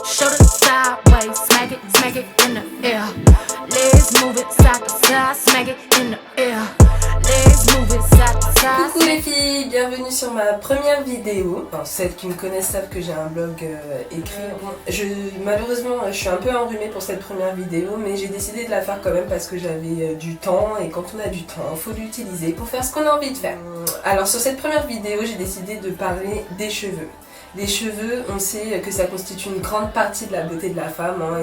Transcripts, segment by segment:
Shoulder sideways, smack it in the air. Legs move it side to side, smack it in the air. Legs move it side to side. Coucou les filles, bienvenue sur ma première vidéo. Enfin, celles qui me connaissent savent que j'ai un blog écrit. Malheureusement, je suis un peu enrhumée pour cette première vidéo, mais j'ai décidé de la faire quand même parce que j'avais du temps, et quand on a du temps, il faut l'utiliser pour faire ce qu'on a envie de faire. Alors sur cette première vidéo, j'ai décidé de parler des cheveux. Les cheveux, on sait que ça constitue une grande partie de la beauté de la femme, hein.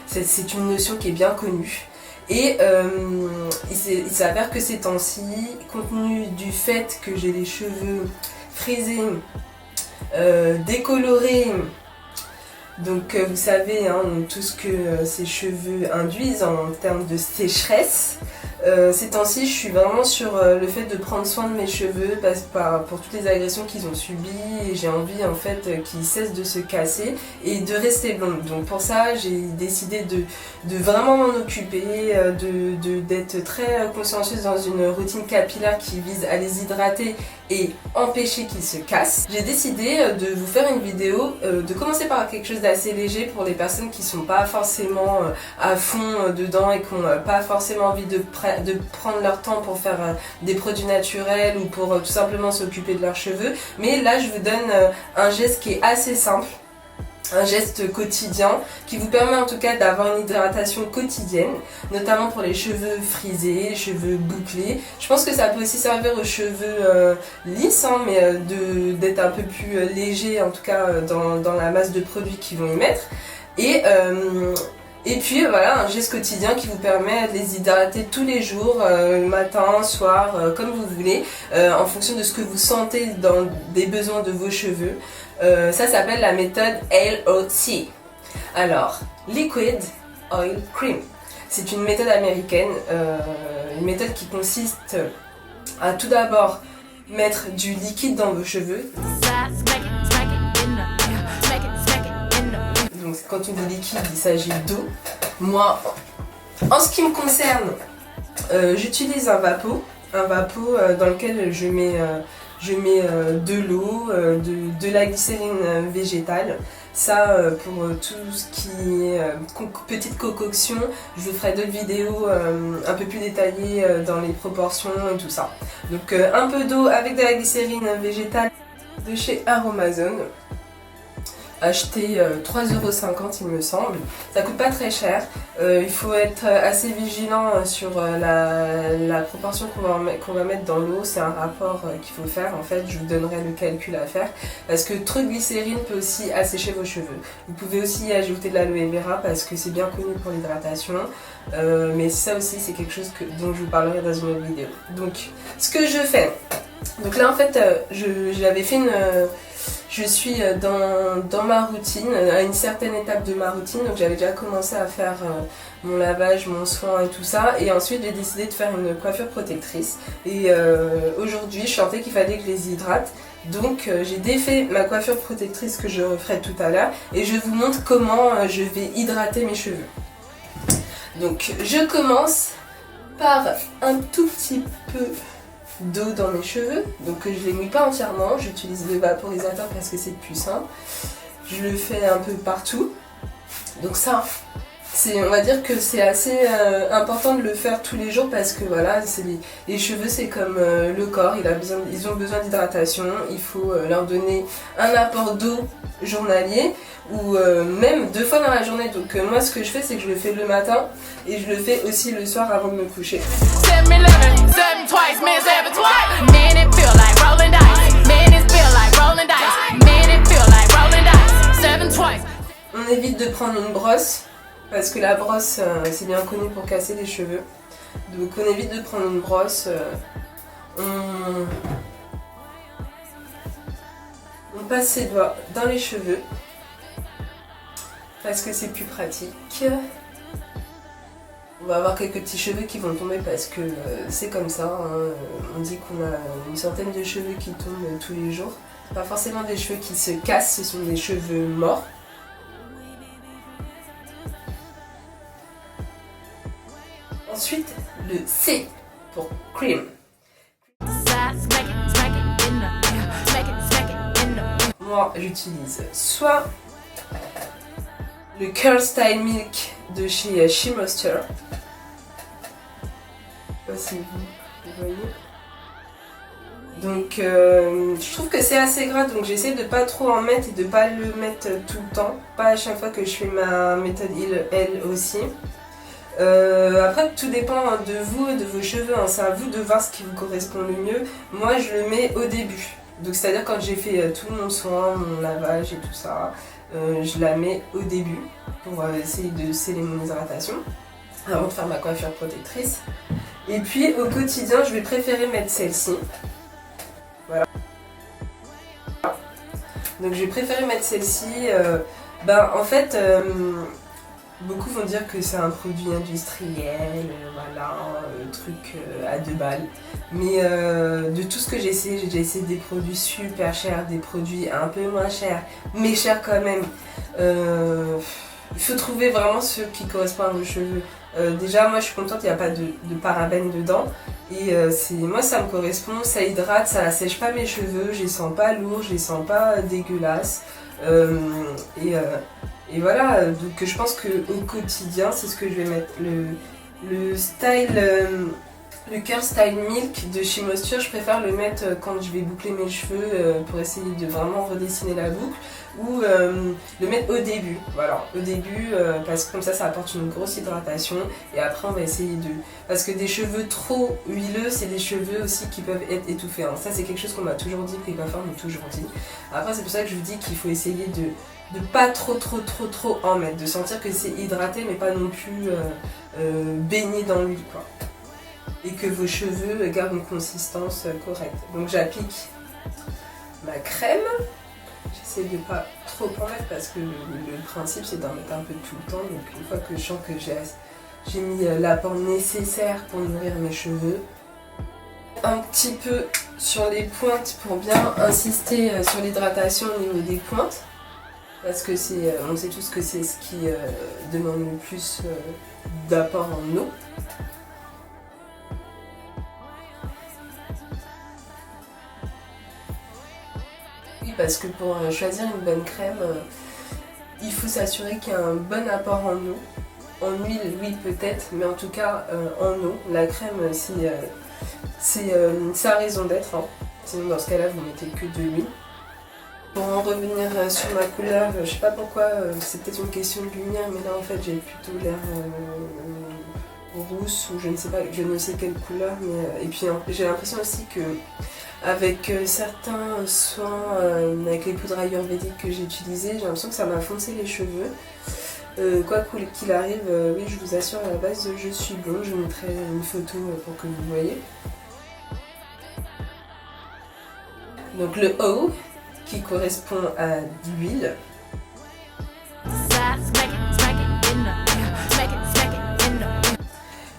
C'est une notion qui est bien connue. Et il s'avère que ces temps-ci, compte tenu du fait que j'ai les cheveux frisés, décolorés, donc vous savez hein, tout ce que ces cheveux induisent en termes de sécheresse, ces temps-ci je suis vraiment sur le fait de prendre soin de mes cheveux pour toutes les agressions qu'ils ont subies, et j'ai envie en fait qu'ils cessent de se casser et de rester blondes. Donc pour ça j'ai décidé de vraiment m'en occuper, d'être très consciencieuse dans une routine capillaire qui vise à les hydrater et empêcher qu'ils se cassent. J'ai décidé de vous faire une vidéo, de commencer par quelque chose d'assez léger pour les personnes qui sont pas forcément à fond dedans et qui n'ont pas forcément envie de prendre leur temps pour faire des produits naturels ou pour tout simplement s'occuper de leurs cheveux. Mais là je vous donne un geste qui est assez simple, un geste quotidien qui vous permet en tout cas d'avoir une hydratation quotidienne, notamment pour les cheveux frisés, les cheveux bouclés. Je pense que ça peut aussi servir aux cheveux lisses, hein, mais d'être un peu plus léger en tout cas dans la masse de produits qu'ils vont y mettre. Et puis voilà, un geste quotidien qui vous permet de les hydrater tous les jours, matin, soir, comme vous voulez, en fonction de ce que vous sentez dans des besoins de vos cheveux. Ça s'appelle la méthode LOC. Alors, Liquid Oil Cream. C'est une méthode américaine, une méthode qui consiste à tout d'abord mettre du liquide dans vos cheveux. Donc quand on dit liquide, il s'agit d'eau. Moi, en ce qui me concerne, j'utilise un vapeau dans lequel je mets de l'eau, de la glycérine végétale. Ça pour tout ce qui est petite concoction, je vous ferai d'autres vidéos un peu plus détaillées dans les proportions et tout ça. Donc un peu d'eau avec de la glycérine végétale de chez Aromazone. Acheté 3,50 € il me semble, ça coûte pas très cher. Il faut être assez vigilant sur la proportion qu'on va mettre dans l'eau. C'est un rapport qu'il faut faire, en fait je vous donnerai le calcul à faire, parce que trop de glycérine peut aussi assécher vos cheveux. Vous pouvez aussi y ajouter de l'aloe vera parce que c'est bien connu pour l'hydratation, mais ça aussi c'est quelque chose dont je vous parlerai dans une autre vidéo. Donc ce que je fais, donc là en fait j'avais fait je suis dans ma routine, à une certaine étape de ma routine, donc j'avais déjà commencé à faire mon lavage, mon soin et tout ça, et ensuite j'ai décidé de faire une coiffure protectrice, et aujourd'hui je sentais qu'il fallait que je les hydrate, donc j'ai défait ma coiffure protectrice que je referai tout à l'heure, et je vous montre comment je vais hydrater mes cheveux. Donc je commence par un tout petit peu d'eau dans mes cheveux, donc je les mouille pas entièrement, j'utilise le vaporisateur parce que c'est plus simple. Je le fais un peu partout, donc ça on va dire que c'est assez important de le faire tous les jours, parce que voilà, les cheveux c'est comme le corps, ils ont besoin d'hydratation, il faut leur donner un apport d'eau journalier, ou même 2 fois dans la journée. Donc moi ce que je fais, c'est que je le fais le matin et je le fais aussi le soir avant de me coucher. On évite de prendre une brosse, parce que la brosse c'est bien connu pour casser les cheveux. Donc on évite de prendre une brosse, on passe ses doigts dans les cheveux parce que c'est plus pratique. On va avoir quelques petits cheveux qui vont tomber parce que c'est comme ça, hein. On dit qu'on a une centaine de cheveux qui tombent tous les jours. Pas forcément des cheveux qui se cassent, ce sont des cheveux morts. Ensuite, le C pour cream. Moi, j'utilise soit le Curl Style Milk de chez She Moisture. Je sais pas si vous voyez. Donc je trouve que c'est assez gras, donc j'essaie de pas trop en mettre et de pas le mettre tout le temps, pas à chaque fois que je fais ma méthode elle aussi. Après tout dépend de vous et de vos cheveux, hein. C'est à vous de voir ce qui vous correspond le mieux. Moi je le mets au début, donc c'est à dire quand j'ai fait tout mon soin, mon lavage et tout ça, je la mets au début pour essayer de sceller mon hydratation avant de faire ma coiffure protectrice. Et puis au quotidien je vais préférer mettre celle-ci. Voilà. Donc je vais préférer mettre celle-ci. En fait, beaucoup vont dire que c'est un produit industriel, voilà, truc à 2 balles. Mais de tout ce que j'ai essayé des produits super chers, des produits un peu moins chers, mais chers quand même. Il faut trouver vraiment ceux qui correspondent à vos cheveux. Déjà moi je suis contente, il n'y a pas de parabènes dedans et moi ça me correspond, ça hydrate, ça assèche pas mes cheveux, je les sens pas lourds, je les sens pas dégueulasses et voilà, donc je pense qu'au quotidien c'est ce que je vais mettre, le style, le Curl Style Milk de She Moisture, je préfère le mettre quand je vais boucler mes cheveux pour essayer de vraiment redessiner la boucle, ou le mettre au début, voilà, au début parce que comme ça apporte une grosse hydratation et après on va essayer de... Parce que des cheveux trop huileux, c'est des cheveux aussi qui peuvent être étouffés, hein. Ça c'est quelque chose qu'on m'a toujours dit, que les coiffeurs m'ont toujours dit. Après c'est pour ça que je vous dis qu'il faut essayer de pas trop en mettre, de sentir que c'est hydraté mais pas non plus baigné dans l'huile quoi. Et que vos cheveux gardent une consistance correcte. Donc j'applique ma crème. J'essaie de pas trop en mettre parce que le principe c'est d'en mettre un peu tout le temps. Donc une fois que je sens que j'ai mis l'apport nécessaire pour nourrir mes cheveux, un petit peu sur les pointes pour bien insister sur l'hydratation au niveau des pointes. Parce que on sait tous que c'est ce qui demande le plus d'apport en eau. Parce que pour choisir une bonne crème, il faut s'assurer qu'il y a un bon apport en eau. En huile, oui peut-être, mais en tout cas en eau. La crème, ça a raison d'être, hein. Sinon dans ce cas-là, vous mettez que de l'huile. Pour en revenir sur ma couleur, je sais pas pourquoi, c'est peut-être une question de lumière, mais là en fait j'ai plutôt l'air rousse ou je ne sais quelle couleur. Mais, et puis j'ai l'impression aussi que avec certains soins, avec les poudres ayurvédiques que j'ai utilisées, j'ai l'impression que ça m'a foncé les cheveux. Quoi qu'il arrive, oui je vous assure à la base je suis blonde, je mettrai une photo pour que vous voyez. Donc le O qui correspond à l'huile.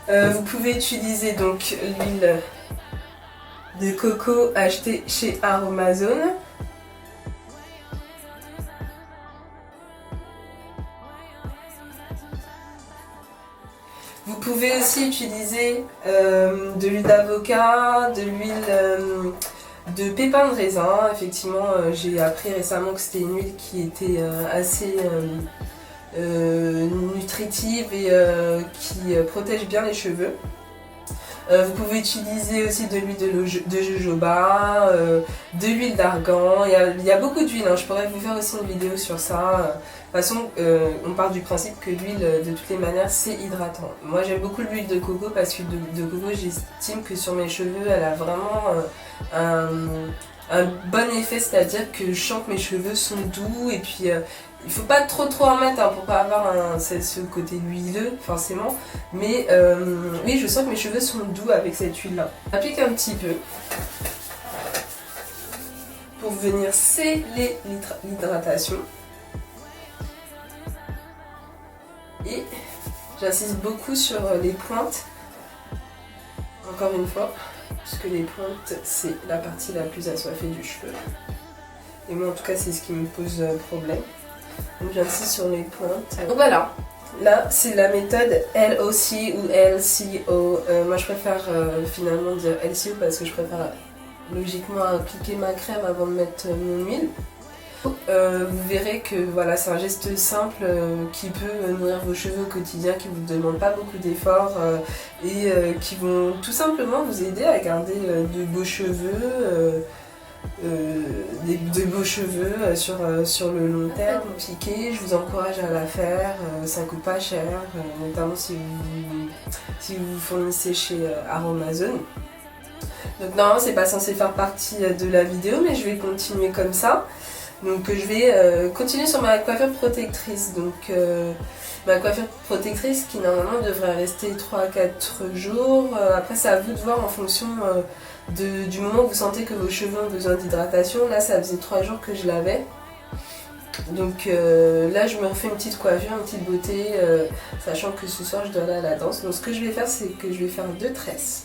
Vous pouvez utiliser donc l'huile de coco achetée chez Aromazone. Vous pouvez aussi utiliser de l'huile d'avocat, de l'huile de pépins de raisin. Effectivement, j'ai appris récemment que c'était une huile qui était assez nutritive et qui protège bien les cheveux. Vous pouvez utiliser aussi de l'huile de jojoba, de l'huile d'argan, il y a beaucoup d'huile, hein. Je pourrais vous faire aussi une vidéo sur ça. De toute façon, on part du principe que l'huile, de toutes les manières, c'est hydratant. Moi j'aime beaucoup l'huile de coco parce que de coco, j'estime que sur mes cheveux, elle a vraiment un bon effet, c'est-à-dire que je sens que mes cheveux sont doux et puis il faut pas trop en mettre, hein, pour pas avoir ce côté huileux forcément, mais oui je sens que mes cheveux sont doux avec cette huile là. J'applique un petit peu pour venir sceller l'hydratation et j'insiste beaucoup sur les pointes, encore une fois, puisque les pointes c'est la partie la plus assoiffée du cheveu et moi en tout cas c'est ce qui me pose problème. Donc j'insiste sur les pointes. Donc voilà, là c'est la méthode LOC ou LCO. Moi je préfère finalement dire LCO parce que je préfère logiquement appliquer ma crème avant de mettre mon huile. Vous verrez que voilà, c'est un geste simple qui peut nourrir vos cheveux au quotidien, qui ne vous demande pas beaucoup d'efforts et qui vont tout simplement vous aider à garder de beaux cheveux. De beaux cheveux sur le long terme. Piqué, je vous encourage à la faire, ça coûte pas cher, notamment si vous fournissez chez Aromazone. Donc normalement c'est pas censé faire partie de la vidéo, mais je vais continuer comme ça. Donc je vais continuer sur ma coiffure protectrice. Donc ma coiffure protectrice qui normalement devrait rester 3 à 4 jours. Après c'est à vous de voir en fonction du moment où vous sentez que vos cheveux ont besoin d'hydratation. Là ça faisait 3 jours que je l'avais. Donc là je me refais une petite coiffure, une petite beauté, sachant que ce soir je dois aller à la danse. Donc ce que je vais faire, c'est que je vais faire 2 tresses.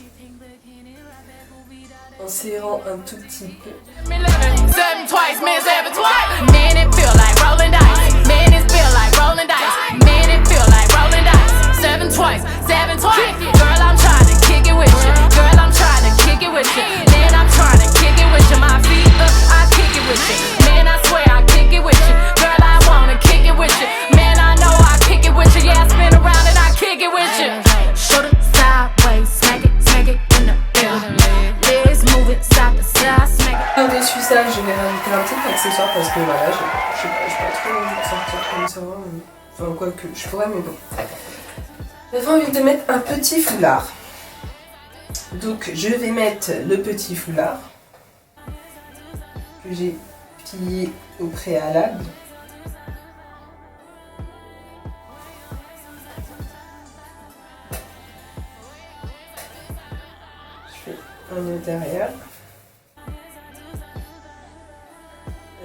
En serrant un tout petit peu. Par-dessus ça, je vais rajouter un petit accessoire parce que voilà, je sais pas trop sortir comme ça. Enfin, quoi que je pourrais, mais bon. J'avais envie de mettre un petit foulard. Donc, je vais mettre le petit foulard que j'ai plié au préalable. Je fais un nœud derrière.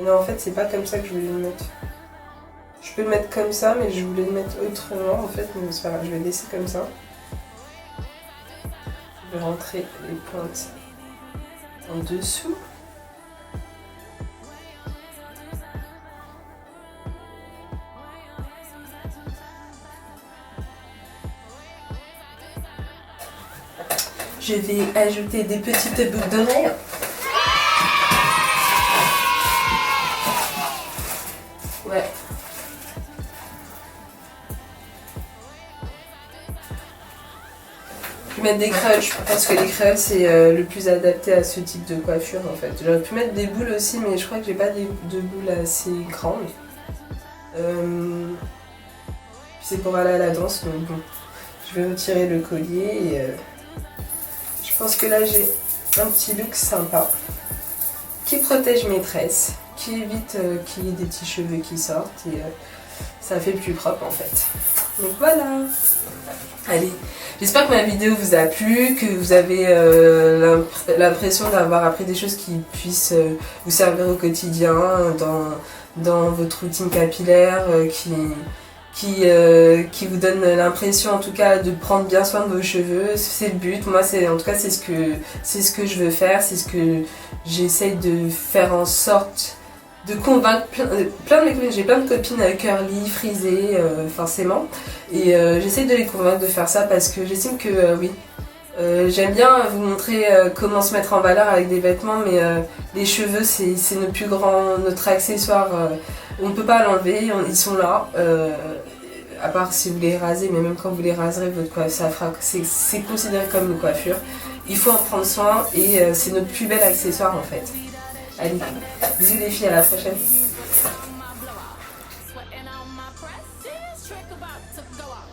Non, en fait, c'est pas comme ça que je voulais le mettre. Je peux le mettre comme ça, mais je voulais le mettre autrement, en fait, mais c'est pas grave, je vais laisser comme ça. Je vais rentrer les pointes en dessous. Je vais ajouter des petites boucles d'oreilles. Ouais. Je vais mettre des créoles, je pense que les créoles c'est le plus adapté à ce type de coiffure en fait. J'aurais pu mettre des boules aussi, mais je crois que j'ai pas de boules assez grandes. C'est pour aller à la danse, donc bon. Je vais retirer le collier et je pense que là j'ai un petit look sympa qui protège mes tresses, qui évite qu'il y ait des petits cheveux qui sortent et ça fait plus propre en fait. Donc voilà. Allez, j'espère que ma vidéo vous a plu, que vous avez l'impression d'avoir appris des choses qui puissent vous servir au quotidien, dans votre routine capillaire, qui vous donne l'impression en tout cas de prendre bien soin de vos cheveux. C'est le but, moi en tout cas c'est ce que je veux faire, c'est ce que j'essaye de faire en sorte de convaincre plein de mes copines. J'ai plein de copines curly, frisées forcément, et j'essaye de les convaincre de faire ça parce que j'estime que oui, j'aime bien vous montrer comment se mettre en valeur avec des vêtements, mais les cheveux c'est notre accessoire, on ne peut pas l'enlever, ils sont là, à part si vous les rasez, mais même quand vous les raserez, votre coiffure, c'est considéré comme une coiffure. Il faut en prendre soin et c'est notre plus bel accessoire en fait. Allez, bisous les filles, à la prochaine. Sweating on my press, trick about to go off.